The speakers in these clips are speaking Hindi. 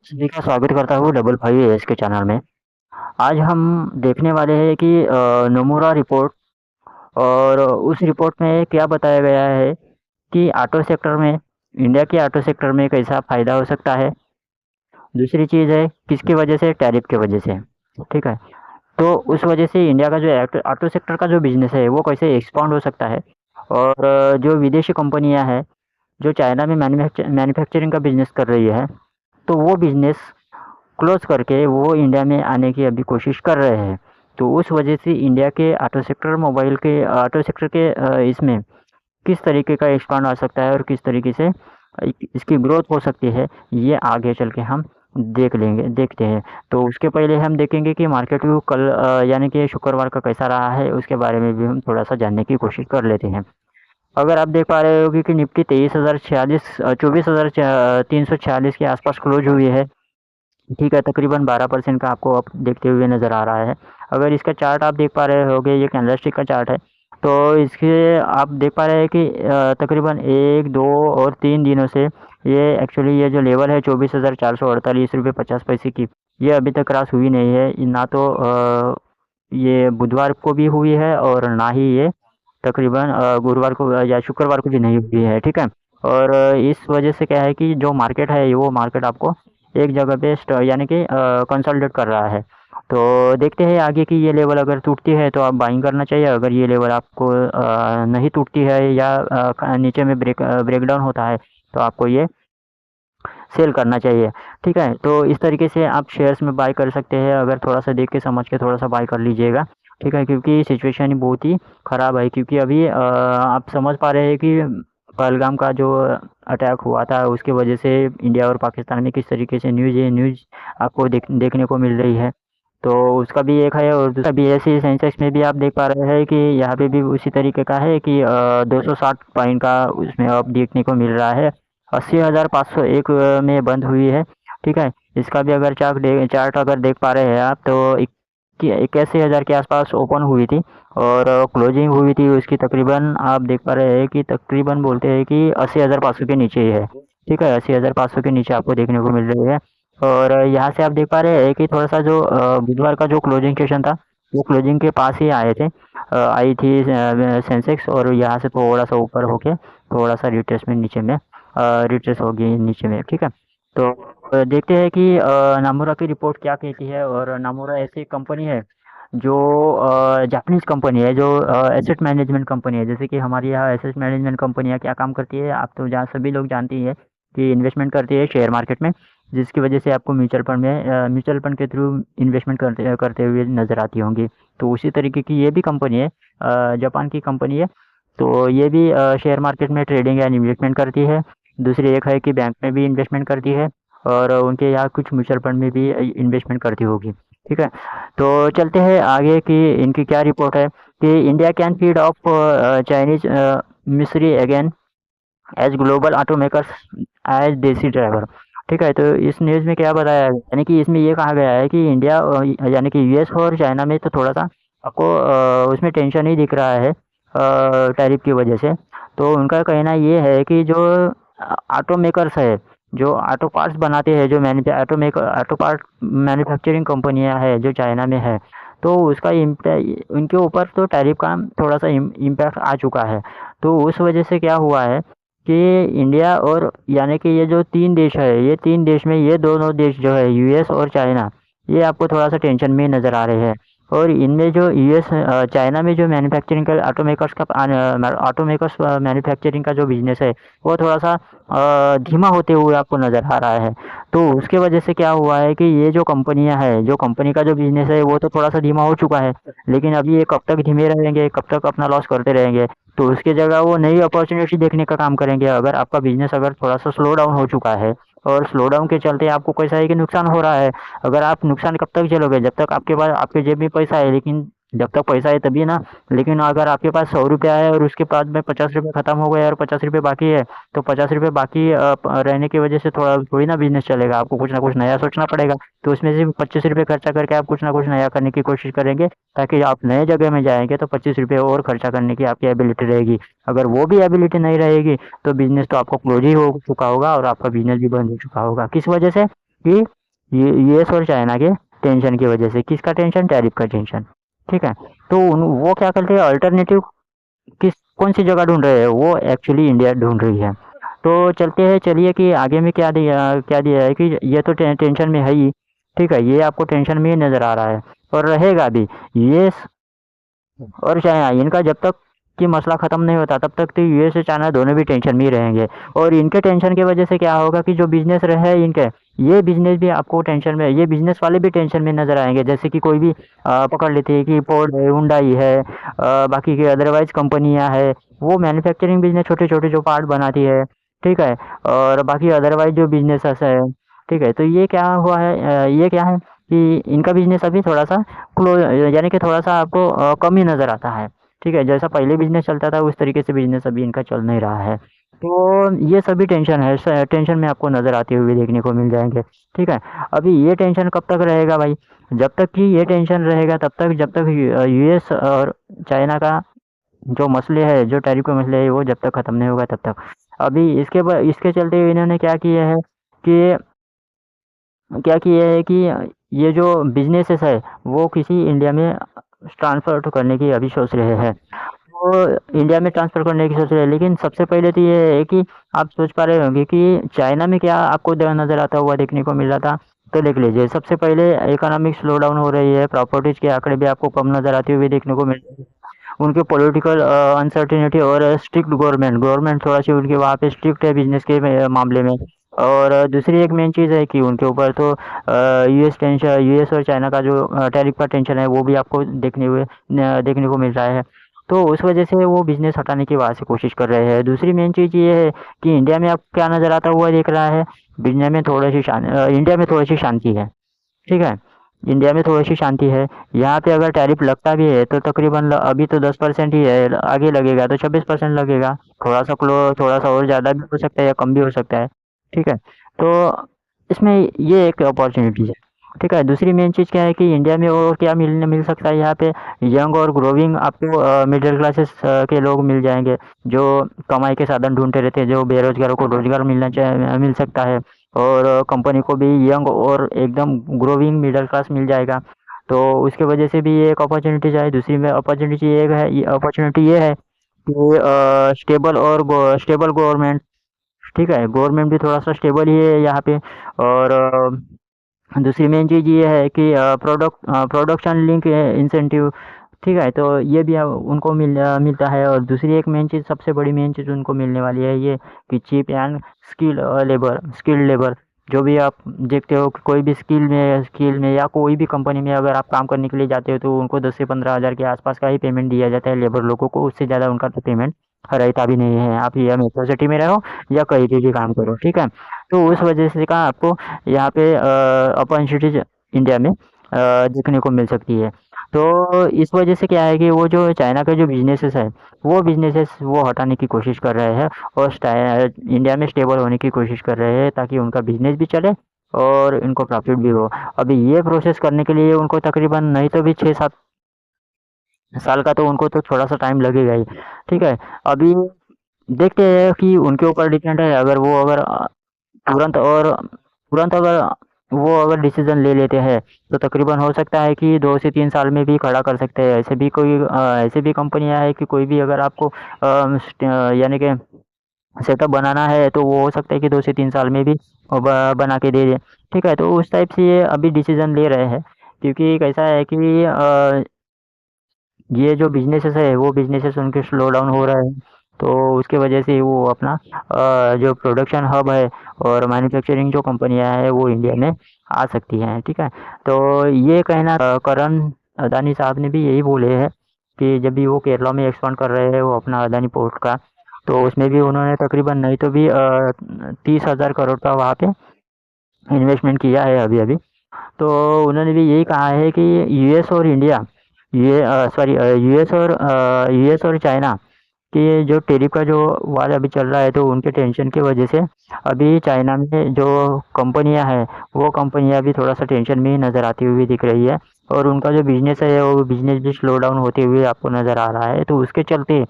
सभी का स्वागत करता हूँ डबल फाइव एस के चैनल में। आज हम देखने वाले हैं कि नोमुरा रिपोर्ट और उस रिपोर्ट में क्या बताया गया है कि ऑटो सेक्टर में इंडिया के ऑटो सेक्टर में कैसा फ़ायदा हो सकता है। दूसरी चीज़ है किसकी वजह से, टैरिफ की वजह से। ठीक है, तो उस वजह से इंडिया का जो ऑटो सेक्टर का जो बिजनेस है वो कैसे एक्सपांड हो सकता है। और जो विदेशी कंपनियां हैं जो चाइना में मैन्युफैक्चरिंग का बिजनेस कर रही है, तो वो बिजनेस क्लोज करके वो इंडिया में आने की अभी कोशिश कर रहे हैं। तो उस वजह से इंडिया के ऑटो सेक्टर के इसमें किस तरीके का एक्सपांड आ सकता है और किस तरीके से इसकी ग्रोथ हो सकती है, ये आगे चल के हम देखते हैं। तो उसके पहले हम देखेंगे कि मार्केट व्यू कल यानी कि शुक्रवार का कैसा रहा है, उसके बारे में भी हम थोड़ा सा जानने की कोशिश कर लेते हैं। अगर आप देख पा रहे होगे कि निफ्टी 24,346 के आसपास क्लोज हुई है। ठीक है, तकरीबन 12% का आपको अप देखते हुए नज़र आ रहा है। अगर इसका चार्ट आप देख पा रहे होगे, ये कैंडलस्टिक का चार्ट है। तो इसके आप देख पा रहे हैं कि तकरीबन 1, 2 और 3 दिनों से ये एक्चुअली ये जो लेवल है 24,448 रुपये 50 पैसे की, ये अभी तक क्रॉस हुई नहीं है। ना तो ये बुधवार को भी हुई है और ना ही ये तकरीबन गुरुवार को या शुक्रवार को भी नहीं हुई है। ठीक है, और इस वजह से क्या है कि जो मार्केट है वो मार्केट आपको एक जगह पे यानी कि कंसोलिडेट कर रहा है। तो देखते हैं आगे की ये लेवल अगर टूटती है तो आप बाइंग करना चाहिए। अगर ये लेवल आपको नहीं टूटती है या नीचे में ब्रेकडाउन होता है तो आपको ये सेल करना चाहिए। ठीक है, तो इस तरीके से आप शेयर्स में बाय कर सकते हैं। अगर थोड़ा सा देख के समझ के थोड़ा सा बाय कर लीजिएगा। ठीक है, क्योंकि सिचुएशन ही बहुत ही ख़राब है। क्योंकि अभी आप समझ पा रहे हैं कि पहलगाम का जो अटैक हुआ था उसकी वजह से इंडिया और पाकिस्तान में किस तरीके से न्यूज़ आपको देखने को मिल रही है। तो उसका भी एक है, और दूसरा BSE सेंसेक्स में भी आप देख पा रहे हैं कि यहाँ पे भी उसी तरीके का है कि 260 पॉइंट का उसमें अप देखने को मिल रहा है। 80,501 में बंद हुई है। ठीक है, इसका भी अगर चार्ट अगर देख पा रहे हैं आप, तो 81,000 के आसपास ओपन हुई थी और क्लोजिंग हुई थी उसकी तकरीबन आप देख पा रहे हैं कि तकरीबन बोलते हैं कि 80,500 के नीचे ही है। ठीक है, 80,500 के नीचे आपको देखने को मिल रही है। और यहाँ से आप देख पा रहे हैं कि थोड़ा सा जो बुधवार का जो क्लोजिंग सेशन था वो क्लोजिंग के पास ही आए थे, आई थी सेंसेक्स, और यहाँ से थोड़ा सा ऊपर होके थोड़ा सा रिट्रेसमेंट नीचे में रिट्रेस होगी नीचे में। ठीक है, तो देखते हैं कि नामुरा की रिपोर्ट क्या कहती है। और नामुरा ऐसी कंपनी है जो जापानीज कंपनी है, जो एसेट मैनेजमेंट कंपनी है। जैसे कि हमारी यहाँ एसेट मैनेजमेंट कंपनियाँ क्या काम करती है, आप तो जहाँ सभी लोग जानती है कि इन्वेस्टमेंट करती है शेयर मार्केट में, जिसकी वजह से आपको म्यूचुअल फंड के थ्रू इन्वेस्टमेंट करते करते हुए नज़र आती होंगी। तो उसी तरीके की ये भी कंपनी है, जापान की कंपनी है। तो ये भी शेयर मार्केट में ट्रेडिंग एंड इन्वेस्टमेंट करती है। दूसरी एक है कि बैंक में भी इन्वेस्टमेंट करती है, और उनके यहाँ कुछ म्यूचुअल फंड में भी इन्वेस्टमेंट करती होगी। ठीक है, तो चलते हैं आगे कि इनकी क्या रिपोर्ट है कि India can feed of Chinese मिस्री अगेन एज ग्लोबल ऑटोमेकर्स एज देसी ड्राइवर। ठीक है, तो इस न्यूज़ में क्या बताया है, यानी कि इसमें ये कहा गया है कि इंडिया यानी कि यूएस और चाइना में तो थोड़ा सा आपको उसमें टेंशन ही दिख रहा है टैरिफ की वजह से। तो उनका कहना ये है कि जो ऑटो मेकर्स है, जो ऑटो पार्ट्स बनाते हैं, जो ऑटो पार्ट मैन्युफैक्चरिंग कंपनियां है जो चाइना में है, तो उसका उनके ऊपर तो टैरिफ का थोड़ा सा इम्पैक्ट आ चुका है। तो उस वजह से क्या हुआ है कि इंडिया और यानी कि ये जो 3 देश है, ये 3 देश में ये दोनों देश जो है यूएस और चाइना, ये आपको थोड़ा सा टेंशन में नज़र आ रहे हैं। और इनमें जो यूएस चाइना में जो मैन्युफैक्चरिंग का ऑटोमेकर्स मैन्युफैक्चरिंग का जो बिजनेस है वो थोड़ा सा धीमा होते हुए आपको नज़र आ रहा है। तो उसके वजह से क्या हुआ है कि ये जो कंपनियां हैं, जो कंपनी का जो बिजनेस है वो तो थोड़ा सा धीमा हो चुका है, लेकिन अभी ये कब तक धीमे रहेंगे, कब तक अपना लॉस करते रहेंगे। तो उसकी जगह वो नई अपॉर्चुनिटी देखने का काम करेंगे। अगर आपका बिजनेस अगर थोड़ा सा स्लो डाउन हो चुका है और स्लो डाउन के चलते आपको कैसा है कि नुकसान हो रहा है, अगर आप नुकसान कब तक झेलोगे, जब तक आपके पास आपके जेब में पैसा है, लेकिन जब तक पैसा है तभी ना। लेकिन अगर आपके पास 100 रुपया है और उसके बाद में 50 रुपये खत्म हो गए और 50 रुपये बाकी है, तो 50 रुपये बाकी रहने की वजह से थोड़ी ना बिजनेस चलेगा। आपको कुछ ना कुछ नया सोचना पड़ेगा। तो उसमें से 25 रुपये खर्चा करके आप कुछ ना कुछ नया करने की कोशिश करेंगे, ताकि आप नए जगह में जाएंगे तो 25 रुपये और खर्चा करने की आपकी एबिलिटी रहेगी। अगर वो भी एबिलिटी नहीं रहेगी तो बिजनेस तो आपको क्लोज ही हो चुका होगा और आपका बिजनेस भी बंद हो चुका होगा। किस वजह से? कि यूएस और चाइना के टेंशन की वजह से। किसका टेंशन? टैरिफ का टेंशन। ठीक है। तो वो क्या करते हैं, अल्टरनेटिव किस कौन सी जगह ढूंढ रहे हैं? वो एक्चुअली इंडिया ढूंढ रही है। तो चलते हैं, चलिए कि आगे में क्या दिया है कि ये तो टेंशन में है ही। ठीक है, ये आपको टेंशन में ही नज़र आ रहा है और रहेगा भी। यूएस और चाइना, इनका जब तक कि मसला ख़त्म नहीं होता तब तक तो यूएस और चाइना दोनों भी टेंशन में ही रहेंगे। और इनके टेंशन की वजह से क्या होगा कि जो बिजनेस रहे इनके, ये बिजनेस भी आपको टेंशन में, ये बिजनेस वाले भी टेंशन में नज़र आएंगे। जैसे कि कोई भी पकड़ लेते हैं कि फोर्ड है, हुंडई है, बाकी के अदरवाइज कंपनियां है, वो मैन्युफैक्चरिंग बिजनेस छोटे छोटे जो पार्ट बनाती है। ठीक है। और बाकी अदरवाइज जो बिजनेसेस है, ठीक है, तो ये क्या हुआ है, ये क्या है कि इनका बिजनेस अभी थोड़ा सा क्लोज, यानी कि थोड़ा सा आपको कम ही नज़र आता है। ठीक है, जैसा पहले बिजनेस चलता था उस तरीके से बिजनेस अभी इनका चल नहीं रहा है। तो ये सभी टेंशन है, टेंशन में आपको नज़र आते हुए देखने को मिल जाएंगे। ठीक है। अभी ये टेंशन कब तक रहेगा भाई? जब तक कि ये टेंशन रहेगा तब तक, जब तक यूएस और चाइना का जो मसले है, जो टैरिफ के मसले है, वो जब तक ख़त्म नहीं होगा तब तक। अभी इसके चलते हुए इन्होंने क्या किया है कि ये जो बिजनेसेस है वो किसी इंडिया में ट्रांसफ़र तो करने की अभी सोच रहे हैं। तो इंडिया में ट्रांसफ़र करने की सोच रहे हैं, लेकिन सबसे पहले तो ये है कि आप सोच पा रहे होंगे कि चाइना में क्या आपको नज़र आता हुआ देखने को मिल रहा था। तो देख लीजिए, सबसे पहले इकोनॉमिक स्लो डाउन हो रही है, प्रॉपर्टीज़ के आंकड़े भी आपको कम नज़र आते हुए देखने को मिल रहे हैं। उनके पॉलिटिकल अनसर्टेनिटी और स्ट्रिक्ट गवर्नमेंट गवर्नमेंट थोड़ा सी उनके वहाँ पे स्ट्रिक्ट है बिजनेस के मामले में। और दूसरी एक मेन चीज़ है कि उनके ऊपर तो यूएस और चाइना का जो टैरिफ का टेंशन है वो भी आपको देखने को मिल रहा है। तो उस वजह से वो बिजनेस हटाने की वहाँ से कोशिश कर रहे हैं। दूसरी मेन चीज़ ये है कि इंडिया में आपको क्या नज़र आता हुआ दिख रहा है, इंडिया में थोड़ी सी शांति है। ठीक है। इंडिया में थोड़ी सी शांति है। यहाँ पे अगर टैरिफ लगता भी है तो तकरीबन अभी तो 10% ही है, आगे लगेगा तो 26% लगेगा। थोड़ा सा और ज़्यादा भी हो सकता है या कम भी हो सकता है। ठीक है। तो इसमें ये एक अपॉर्चुनिटी है। ठीक है। दूसरी मेन चीज़ क्या है कि इंडिया में और क्या मिल सकता है यहाँ पे, यंग और ग्रोविंग आपको मिडिल क्लासेस के लोग मिल जाएंगे, जो कमाई के साधन ढूंढते रहते हैं, जो बेरोजगारों को रोजगार मिल सकता है। और कंपनी को भी यंग और एकदम ग्रोविंग मिडिल क्लास मिल जाएगा। तो उसके वजह से भी ये एक अपॉर्चुनिटीज है। दूसरी में अपॉर्चुनिटी ये है कि स्टेबल गवर्नमेंट। ठीक है, गवर्नमेंट भी थोड़ा सा स्टेबल ही है यहाँ पे। और दूसरी मेन चीज़ ये है कि प्रोडक्शन लिंक इंसेंटिव। ठीक है, तो ये भी उनको मिलता है। और दूसरी एक मेन चीज़, सबसे बड़ी मेन चीज़ उनको मिलने वाली है ये कि चीप एंड स्किल्ड लेबर। जो भी आप देखते हो कि कोई भी स्किल में या कोई भी कंपनी में अगर आप काम करने के लिए जाते हो तो उनको 10 से 15 हज़ार के आसपास का ही पेमेंट दिया जाता है लेबर लोगों को। उससे ज़्यादा उनका तो पेमेंट रहता भी नहीं है। आप या मेट्रो सिटी में रहो या कहीं भी काम करो। ठीक है। तो उस वजह से कहा आपको यहाँ पे अपॉर्चुनिटीज इंडिया में देखने को मिल सकती है। तो इस वजह से क्या है कि वो जो चाइना के जो बिजनेसेस है, वो हटाने की कोशिश कर रहे हैं और इंडिया में स्टेबल होने की कोशिश कर रहे हैं, ताकि उनका बिजनेस भी चले और इनको प्रॉफिट भी हो। अभी ये प्रोसेस करने के लिए उनको तकरीबन नहीं तो भी 6-7 साल का तो उनको तो थोड़ा सा टाइम लगेगा ही। ठीक है। अभी देखते हैं कि उनके ऊपर डिपेंड है। अगर तुरंत और तुरंत अगर वो अगर डिसीजन ले लेते हैं तो तकरीबन हो सकता है कि 2 से 3 साल में भी खड़ा कर सकते हैं। ऐसे भी कंपनियां हैं कि कोई भी अगर आपको यानी कि सेटअप बनाना है तो वो हो सकता है कि 2 से 3 साल में भी वो बना के दे दे। ठीक है। तो उस टाइप से ये अभी डिसीजन ले रहे हैं, क्योंकि कैसा है कि ये जो बिजनेसेस है वो बिजनेसेस उनके स्लो डाउन हो रहे हैं। तो उसके वजह से वो अपना जो प्रोडक्शन हब है और मैन्युफैक्चरिंग जो कंपनियां हैं वो इंडिया में आ सकती हैं। ठीक है। तो ये कहना करण अदानी साहब ने भी यही बोले हैं कि जब भी वो केरला में एक्सपांड कर रहे हैं वो अपना अदानी पोर्ट का, तो उसमें भी उन्होंने तकरीबन नहीं तो भी 30,000 करोड़ का वहाँ पे इन्वेस्टमेंट किया है अभी अभी। तो उन्होंने भी यही कहा है कि यूएस और इंडिया ये सॉरी यूएस और चाइना कि जो टैरिफ का जो वार अभी चल रहा है तो उनके टेंशन की वजह से अभी चाइना में जो कंपनियां हैं वो कंपनियां भी थोड़ा सा टेंशन में ही नज़र आती हुई दिख रही है। और उनका जो बिजनेस है वो बिजनेस भी स्लो डाउन होते हुए आपको नज़र आ रहा है। तो उसके चलते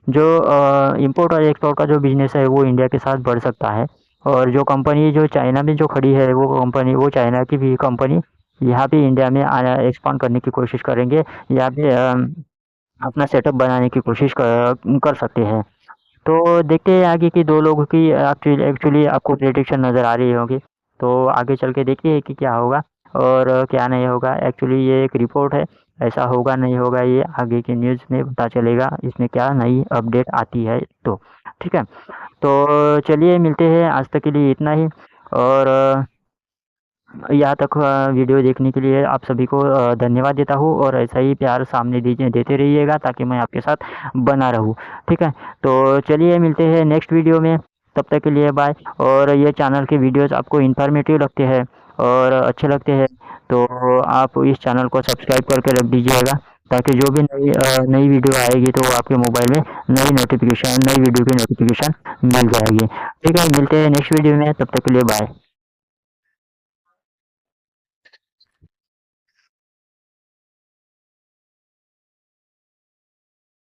जो इंपोर्ट और एक्सपोर्ट का जो बिजनेस है वो इंडिया के साथ बढ़ सकता है। और जो कंपनी जो चाइना में जो खड़ी है वो चाइना की भी कंपनी यहाँ पे इंडिया में एक्सपांड करने की कोशिश करेंगे, यहाँ पे अपना सेटअप बनाने की कोशिश कर सकते हैं। तो देखते हैं आगे की दो लोगों की एक्चुअली आपको प्रेडिक्शन नज़र आ रही होगी, तो आगे चल के देखते हैं कि क्या होगा और क्या नहीं होगा। एक्चुअली ये एक रिपोर्ट है, ऐसा होगा नहीं होगा ये आगे की न्यूज़ में पता चलेगा, इसमें क्या नई अपडेट आती है तो। ठीक है, तो चलिए मिलते हैं, आज तक के लिए इतना ही। और यहाँ तक वीडियो देखने के लिए आप सभी को धन्यवाद देता हूँ, और ऐसा ही प्यार सामने दीजिए, देते रहिएगा ताकि मैं आपके साथ बना रहूँ। ठीक है, तो चलिए मिलते हैं नेक्स्ट वीडियो में, तब तक के लिए बाय। और ये चैनल के वीडियोस आपको इन्फॉर्मेटिव लगते हैं और अच्छे लगते हैं तो आप इस चैनल को सब्सक्राइब करके रख दीजिएगा, ताकि जो भी नई वीडियो आएगी तो आपके मोबाइल में नई वीडियो की नोटिफिकेशन मिल जाएगी। ठीक है, मिलते हैं नेक्स्ट वीडियो में, तब तक के लिए बाय।